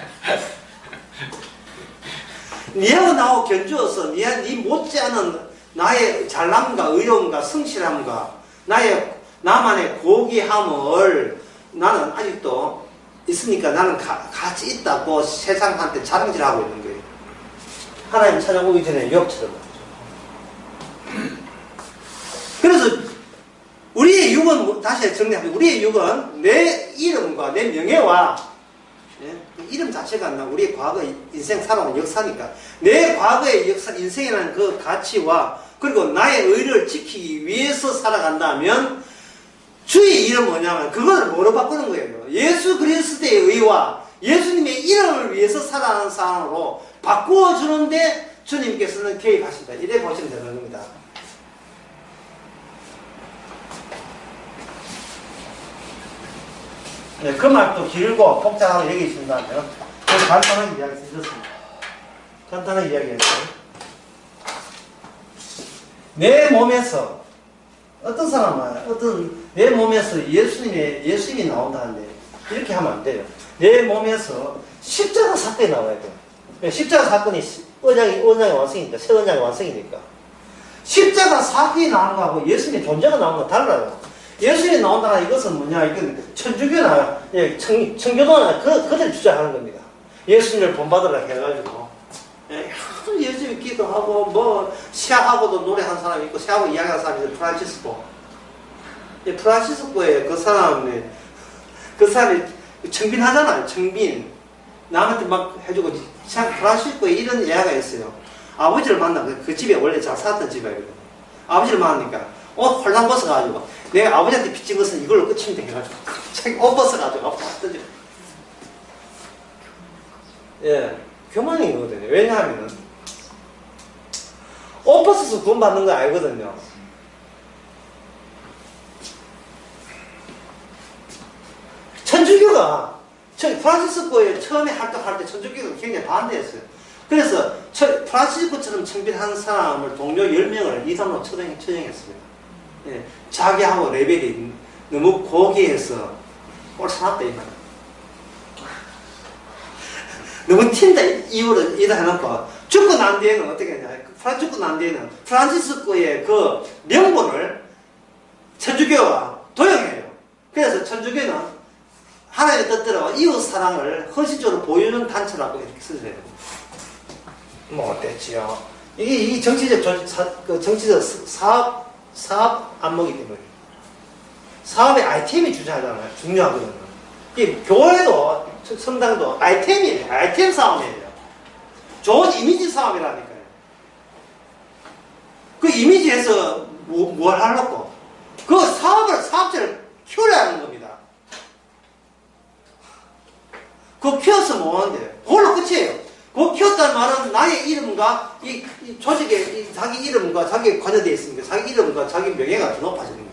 니하고 나하고 견주어서 니 못지않은 나의 잘남과 의로움과 성실함과 나만의 고귀함을 나는 아직도 있으니까 나는 같이 있다고 세상한테 자랑질하고 있는 거예요. 하나님 찾아오기 전에 욥처럼 말이죠. 그래서 우리의 육은, 다시 정리하면 우리의 육은 내 이름과 내 명예와 이름 자체가 우리의 과거 인생 살아온 역사니까 내 과거의 역사 인생이라는 그 가치와 그리고 나의 의를 지키기 위해서 살아간다면 주의 이름 뭐냐면 그걸 뭐로 바꾸는 거예요. 예수 그리스도의 의와 예수님의 이름을 위해서 살아가는 사람으로 바꾸어주는데 주님께서는 개입하신다. 이래 보시면 되는 겁니다. 네, 그 말도 길고 복잡하게 얘기해 준다면 간단한 이야기 드렸습니다. 간단한 이야기였어요. 내 몸에서 어떤 사람은 내 몸에서 예수님이 나온다는데 이렇게 하면 안 돼요. 내 몸에서 십자가 사건이 나와야 돼요. 십자가 사건이 언약의 완성이니까, 새 언약의 완성이니까. 십자가 사건이 나오는 거하고 예수님의 존재가 나오는 거 달라요. 예수님이 나온다는 이것은 뭐냐, 이건 천주교나 청교도나 그들 주장하는 겁니다. 예수님을 본받으라 해가지고 예수님 기도하고 뭐 시아하고도 노래한 사람이 있고 시아하고 이야기하는 사람이 있어요. 프란치스코의 그 사람이 청빈하잖아요. 청빈 남한테 막 해주고 프란치스코에 이런 예화가 있어요. 아버지를 만나 그 집에 원래 잘 살았던 집이거든요. 아버지를 만나니까 옷 홀랑 벗어가지고 내가 아버지한테 빚진 것은 이걸로 끝이면 돼 해가지고 자기 옷 벗어가지고 아버지 던져. 예, 교만이거든요. 왜냐하면 옷 벗어서 구원받는 거 알거든요. 천주교가 프란치스코에 처음에 활동할 때 천주교가 굉장히 반대했어요. 그래서 프란치스코처럼 청빈한 사람을 동료 10명을 이단으로 처형했습니다. 예, 자기하고 레벨이 너무 고귀해서 꼴사납다 이 말. 너무 튄다 이유로 이다 해놓고 죽고 난 뒤에는 어떻게 하냐. 죽고 난 뒤에는 프란치스코의 그 명분을 천주교가 도용해요. 그래서 천주교는 하나님의 뜻대로 이웃 사랑을 헌신적으로 보여주는 단체라고 이렇게 쓰세요. 뭐 어땠지요? 이게 정치적 사업 안목이 때문에 사업의 아이템이 주장하잖아요. 중요하거든요. 이 교회도 성당도 아이템이에요. 아이템 싸움이에요. 좋은 이미지 싸움이라니까요. 그 이미지에서 뭘 하려고? 그 사업체를 키우려는 겁니다. 그거 키워서 뭐하는데? 그걸로 끝이에요. 그거 키웠다는 말은 나의 이름과 이 조직의 자기 이름과 자기 관여되어 있으니까 자기 이름과 자기 명예가 더 높아지는 거예요.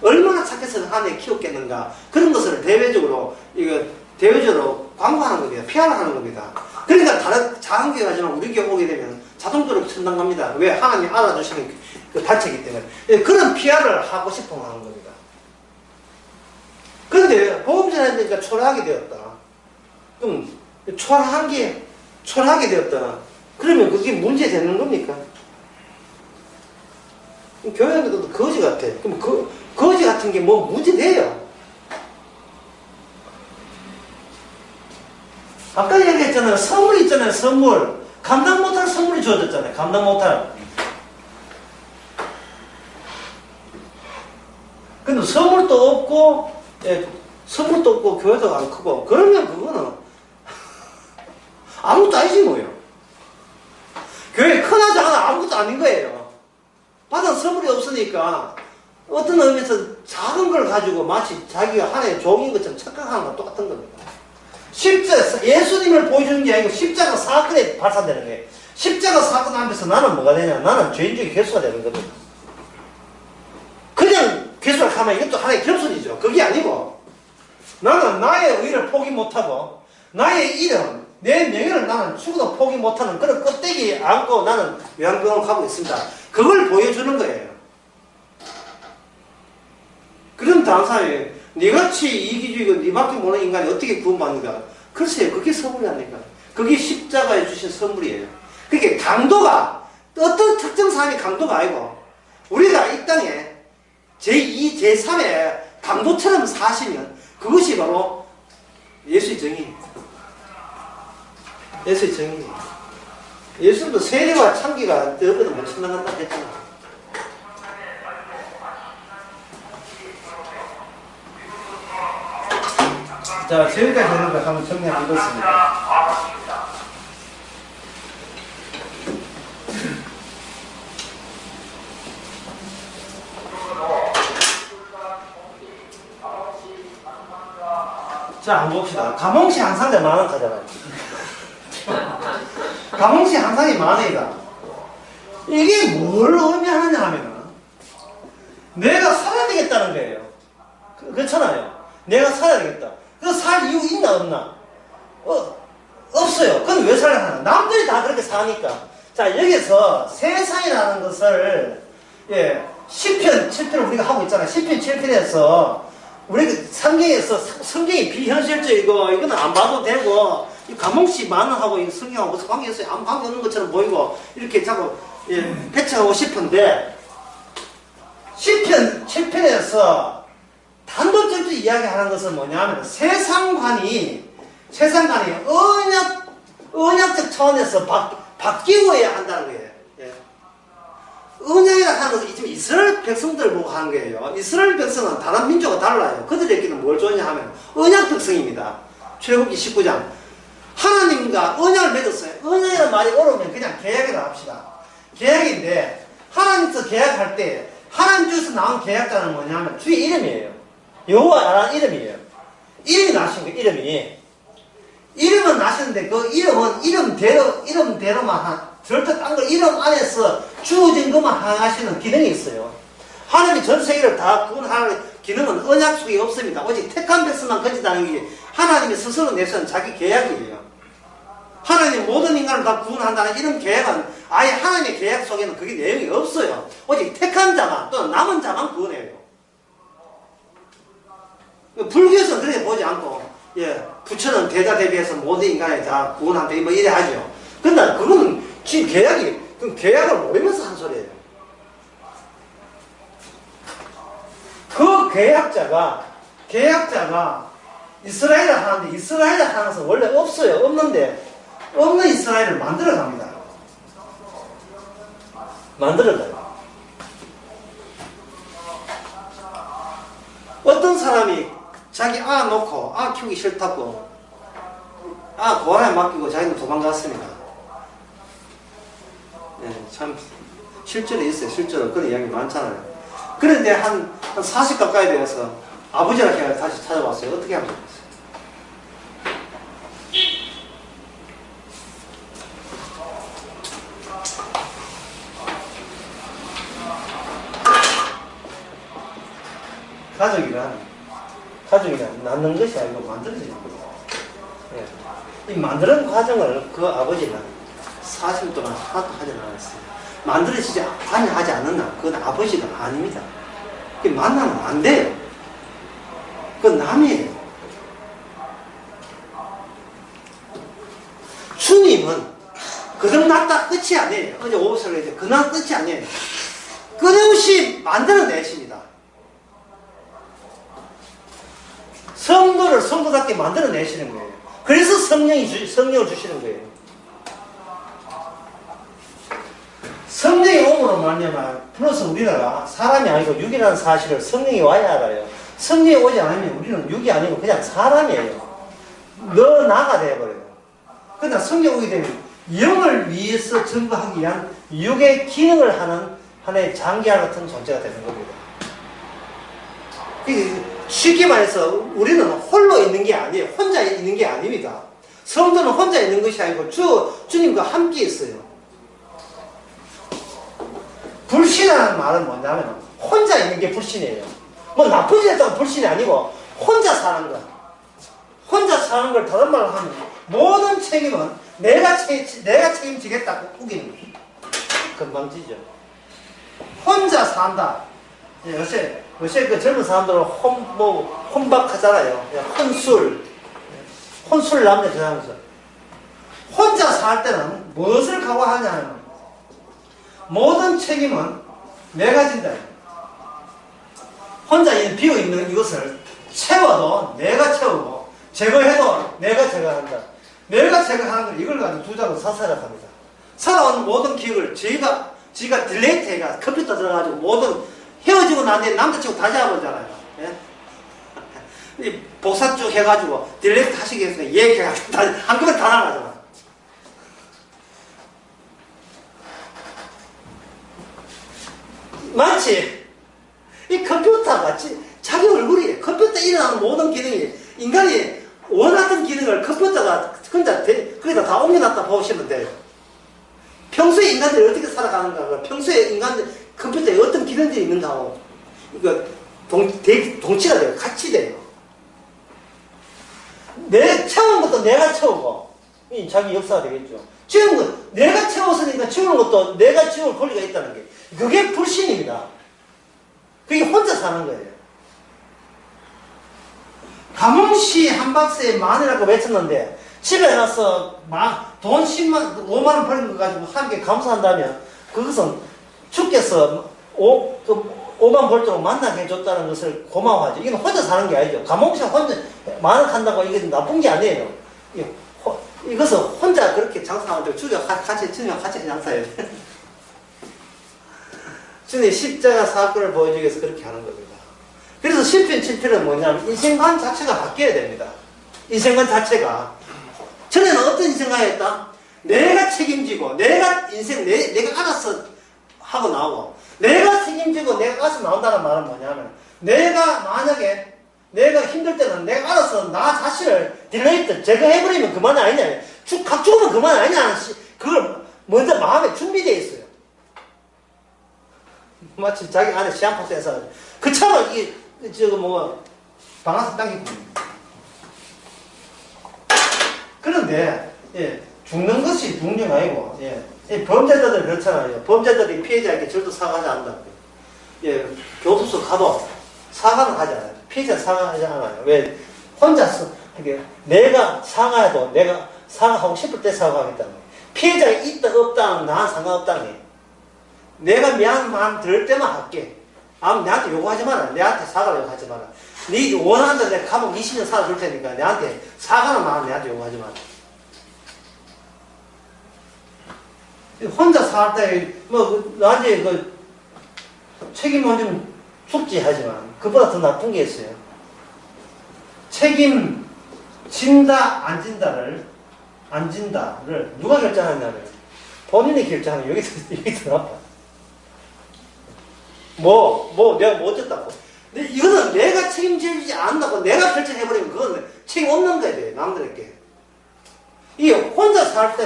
얼마나 착해서 한해 키웠겠는가. 그런 것을 대외적으로 광고하는 겁니다. PR하는 겁니다. 그러니까 다른 작은 교회 가지만 우리 교회 오게 되면 자동적으로 천당 갑니다. 왜? 하나님 알아주시는 그 단체이기 때문에. 그런 PR을 하고 싶어 하는 겁니다. 그런데 보험전환되니까 초라하게 되었다. 그럼 초라하게 되었다. 그러면 그게 문제 되는 겁니까? 교회도 거지 같아. 그럼 거지 같은 게 뭐 문제 돼요? 아까 얘기했잖아요. 선물 있잖아요. 선물. 감당 못할 선물이 주어졌잖아요. 감당 못할. 근데 선물도 없고, 선물도 없고, 교회도 안 크고, 그러면 그거는 아무것도 아니지 뭐예요. 교회 크나 작으나 아무것도 아닌 거예요. 받은 선물이 없으니까 어떤 의미에서 작은 걸 가지고 마치 자기가 하나의 종인 것처럼 착각하는 건 똑같은 겁니다. 예수님을 보여주는 게 아니고 십자가 사건에 발산되는 거예요. 십자가 사건 앞에서 나는 뭐가 되냐? 나는 죄인 중에 괴수가 되는 겁니다. 그냥 괴수를 하면 이것도 하나의 겸손이죠. 그게 아니고 나는 나의 의를 포기 못하고 나의 이름, 내 명예를 나는 죽어도 포기 못하는 그런 껍데기 안고 나는 외환병원을 가고 있습니다. 그걸 보여주는 거예요. 그럼 다른 사람이 니같이 이기주의고 니밖에 모르는 인간이 어떻게 구원받는가? 글쎄요. 그게 선물이 아닙니까? 그게 십자가에 주신 선물이에요. 그게 강도가 어떤 특정 사람이 강도가 아니고 우리가 이 땅에 제2, 제3의 강도처럼 사시면 그것이 바로 예수의 정의입니다. 예수의 정의입니다. 예수님도 세리와 창기가 너희보다 못 지나간다 했잖아. 자, 지금까지 되는 거 한번 정리해 보겠습니다. 자, 한번 봅시다. 감홍시 항상대 만원 가잖아요. 감홍시 항상이 만원이다. 이게 뭘 의미하느냐 하면은 내가 살아야 되겠다는 거예요. 그렇잖아요. 내가 살아야 되겠다. 그래서 살 이유 있나 없나? 없어요. 그건 왜 살아야 하나? 남들이 다 그렇게 사니까. 자, 여기서 세상이라는 것을 시편 7편을 우리가 하고 있잖아요. 시편 7편에서 우리 성경에서 성경이 비현실적이고 이거는 안 봐도 되고 감옥시 만원하고 성경하고 무슨 관계 있어요? 아무 관계 없는 것처럼 보이고 이렇게 자꾸 배척하고 싶은데 시편 7편에서 단도직입적으로 이야기하는 것은 뭐냐면 세상관이 언약적 차원에서 바뀌어야 한다는 거예요. 언약이라 하는 것은 지금 이스라엘 백성들 보고 하는 거예요. 이스라엘 백성은 다른 민족과 달라요. 그들에게는 뭘 좋냐 하면 언약 백성입니다. 출애굽기 19장. 하나님과 언약을 맺었어요. 언약이라는 말이 어려우면 그냥 계약이라 합시다. 계약인데 하나님께서 계약할 때 하나님 중에서 나온 계약자는 뭐냐면 주의 이름이에요. 여호와라는 이름이에요. 이름이 나신 거예요. 이름은 나시는데 그 이름은 이름대로만 절대 딴 거 이름 안에서 주어진 것만 하시는 기능이 있어요. 하나님이 전 세계를 다 구원하는 기능은 언약 속에 없습니다. 오직 택한 백성만 거짓하는 게 하나님이 스스로 내세운 자기 계약이에요. 하나님 모든 인간을 다 구원한다는 이런 계약은 아예 하나님의 계약 속에는 그게 내용이 없어요. 오직 택한 자만 또는 남은 자만 구원해요. 불교에서는 그렇게 보지 않고 부처는 대자 대비해서 모든 인간에 다 구원한다 뭐 이래 하죠. 근데 그거는 지금 계약을 모르면서 한 소리예요. 그 계약자가 이스라엘을 하는데 이스라엘을 하는 것은 원래 없어요. 없는 이스라엘을 만들어갑니다. 만들어가요. 어떤 사람이 자기 놓고 키우기 싫다고 고아에 맡기고 자기는 도망갔습니다. 참 실제로 있어요. 실제로 그런 이야기 많잖아요. 그런데 한 40 가까이 되어서 아버지랑 걔가 다시 찾아왔어요. 어떻게 하면 좋겠어요? 가족이란 낳는 것이 아니고 만들어지는 거예요. 이 만드는 과정을 그 아버지는 40년 동안 하나도 하지 않았어요. 만들어지지 하지 않았나? 그건 아버지가 아닙니다. 만나면 안 돼요. 그건 남이에요. 주님은 그들 낳다 끝이 아니에요. 어제 오브설에 이제 그날 끝이 아니에요. 끊임없이 만들어내십니다. 성도를 성도답게 만들어내시는 거예요. 그래서 성령을 주시는 거예요. 성령이 오므로 말미암아 플러스 우리나라 사람이 아니고 육이라는 사실을 성령이 와야 알아요. 성령이 오지 않으면 우리는 육이 아니고 그냥 사람이에요. 나가 돼버려요. 그러나 성령이 오게 되면 영을 위해서 증거하기 위한 육의 기능을 하는 하나의 장기와 같은 존재가 되는 겁니다. 쉽게 말해서 우리는 홀로 있는 게 아니에요. 혼자 있는 게 아닙니다. 성도는 혼자 있는 것이 아니고 주님과 함께 있어요. 불신이라는 말은 뭐냐면 혼자 있는 게 불신이에요. 뭐 나쁜 짓 했다고 불신이 아니고 혼자 사는 거. 혼자 사는 걸 다른 말로 하면 모든 책임은 내가 책임지겠다고 우기는 거예요. 금방 지죠. 혼자 산다. 요새 그 젊은 사람들은 혼박하잖아요. 혼술 남녀 그러면서 혼자 살 때는 무엇을 각오하냐면 모든 책임은 내가 진다. 혼자 비어있는 이것을 채워도 내가 채우고 제거해도 내가 제거한다. 내가 제거하는 걸 이걸 가지고 두자고 사살합니다. 살아온 모든 기억을 지가 딜레이트 해가 컴퓨터 들어가지고 모든 헤어지고 난 뒤에 남자친구 다 잡아보잖아요. 이 복사 쭉 해가지고 딜레이트 하시기 위해서 얘기해가지고 한꺼번에 다 나가잖아. 마치 이 컴퓨터 같이 자기 얼굴이 컴퓨터에 일어나는 모든 기능이 인간이 원하던 기능을 컴퓨터가 거기다 다 옮겨놨다 보시면 돼요. 평소에 인간들이 어떻게 살아가는가, 평소에 컴퓨터에 어떤 기능들이 있는가 하고 이거 동치가 돼요. 같이 돼요. 채우는 것도 내가 채우고 이 자기 역사가 되겠죠. 채우는 것 내가 채웠으니까 채우는 것도 내가 채울 권리가 있다는 게 그게 불신입니다. 그게 혼자 사는 거예요. 감흥시 한 박스에 10,000원이라고 외쳤는데 집에 가서 돈 5만원 버린 거 가지고 함께 감사한다면 그것은 주께서 5만 벌도록 만나게 해줬다는 것을 고마워하죠. 이건 혼자 사는 게 아니죠. 감옥시 혼자 10,000원 한다고 이게 나쁜 게 아니에요. 이것은 혼자 그렇게 장사하는데 주님 같이 장사해요. 주님 십자가 사건을 보여주기 위해서 그렇게 하는 겁니다. 그래서 10편 7편은 뭐냐면 인생관 자체가 바뀌어야 됩니다. 인생관 자체가. 전에는 어떤 인생관이었다? 내가 책임지고 내가 알아서 하고 나오고 내가 책임지고 내가 알아서 나온다는 말은 뭐냐면 만약에 내가 힘들 때는 내가 알아서 나 자신을 딜레이트 제거해버리면 그만 아니냐. 각 죽으면 그만 아니냐. 그걸 먼저 마음에 준비되어 있어요. 마치 자기 안에 시한폭탄에서 그 차로 방아쇠 당기고. 그런데 죽는 것이 중요가 아니고 이 범죄자들 그렇잖아요. 범죄자들이 피해자에게 절대 사과하지 않는다고. 예, 교도소 가도 사과는 하지 않아요. 피해자 사과하지 않아요. 왜? 혼자서, 이게 내가 사과해도 내가 사과하고 싶을 때 사과하겠다는 거예요. 피해자가 있다, 없다는 나는 상관없다는 거예요. 내가 미안한 마음 들 때만 할게. 내한테 요구하지 마라. 내한테 사과를 요구하지 마라. 네 원하는데 내가 감옥 20년 살아줄 테니까 내한테 사과는 마음 내한테 요구하지 마라. 혼자 살 때, 나중에 책임은 좀 죽지 하지만, 그보다 더 나쁜 게 있어요. 책임, 진다를 누가 결정하냐면, 본인이 결정하는 여기 더 나빠. 내가 뭐 어쨌다고. 근데 이거는 내가 책임지지 않는다고 내가 결정해버리면 그건 책임 없는 거야, 돼, 남들에게. 이게 혼자 살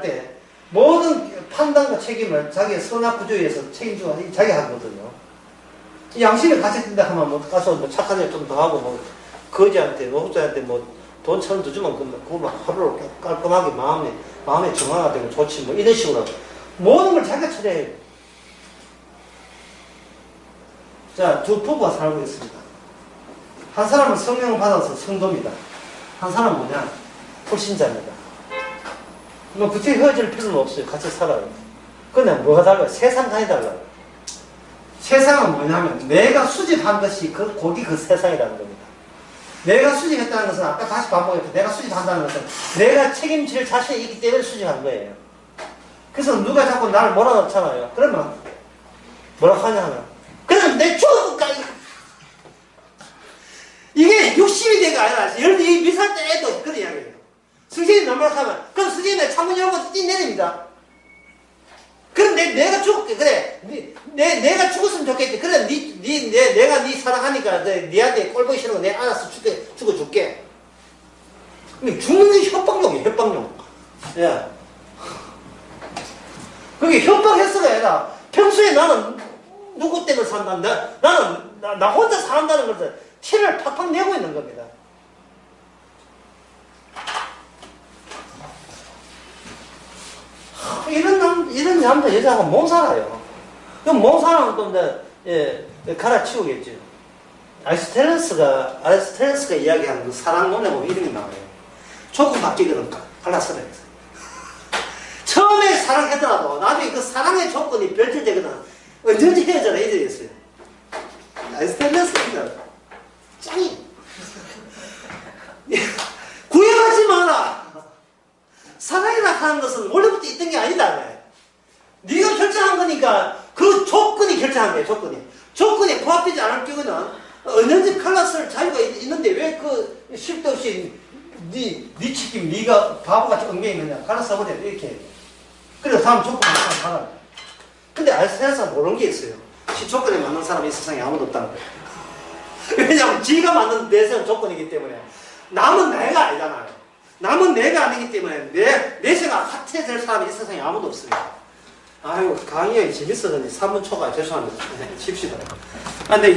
때, 모든 판단과 책임을 자기의 선악구조에서 책임지고 자기 하거든요. 양심이 갇혀진다 하면 가서 착한 일 좀 더 하고 거지한테 노숙자한테 돈 1,000원 더 주면 그거 하루로 깔끔하게 마음에 정화가 되고 좋지 이런 식으로 모든 걸 자기가 처리해요. 자, 두 부부가 살고 있습니다. 한 사람은 성령 받아서 성도입니다. 한 사람은 뭐냐? 불신자입니다. 굳이 헤어질 필요는 없어요. 같이 살아요. 그냥 뭐가 달라요? 세상관이 달라요. 세상은 뭐냐면 내가 수집한 것이 거기 그 세상이라는 겁니다. 내가 수집했다는 것은 아까 다시 반복했죠. 내가 수집한다는 것은 내가 책임질 자신이 있기 때문에 수집한 거예요. 그래서 누가 자꾸 나를 몰아넣잖아요. 그러면 뭐라고 하냐 하면 그럼 내 죽을까? 이게 60이 대가 아니라 이 미살 때에도 그런 이야기예요. 승진이 넘어가면 그럼 승진이 창문 열고 뛰내립니다. 그럼 내가 죽을게. 그래. 내가 죽었으면 좋겠지. 그래. 내가 네 사랑하니까 니한테 꼴 보기 싫은 거 내가 알아서 죽어줄게. 죽는 게 협박용이에요. 협박용. 예. 그게 협박했어가 아니라 평소에 나는 누구 때문에 산다. 나 혼자 산다는 것을 티를 팍팍 내고 있는 겁니다. 이런 남자, 여자가 못 살아요. 그럼 못 살아면 또 갈아치우겠죠. 아리스토텔레스가 이야기하는 그 사랑론에 보면 이런 게 나와요. 조금 바뀌거든, 갈라서라 해서. 처음에 사랑하더라도 나중에 그 사랑의 조건이 별질되거든. 언제든지 헤어져라, 이래 있어요. 아리스토텔레스입니다. 짱이. 구애하지 마라. 사랑이라 하는 것은 원래부터 있던 게 아니다. 네가 결정한 거니까 그 조건이 결정한 거야. 조건이 부합되지 않을 경우는 언제든지 갈라설 자유가 있는데 왜 그 쉴 데 없이 네 책임 네가 바보같이 엉겨있느냐. 갈라서버려 이렇게. 그래서 다음 조건 맞는 사람. 근데 알세상은 모르는 게 있어요. 조건에 맞는 사람이 이 세상에 아무도 없다는 거예요. 왜냐하면 지가 만든 내세운 조건이기 때문에 남은 내가 아니잖아요. 남은 내가 아니기 때문에 내세가 합체될 사람이 이 세상에 아무도 없습니다. 아유, 강의가 재밌었는지 3분 초가 죄송합니다. 쉽시다. 근데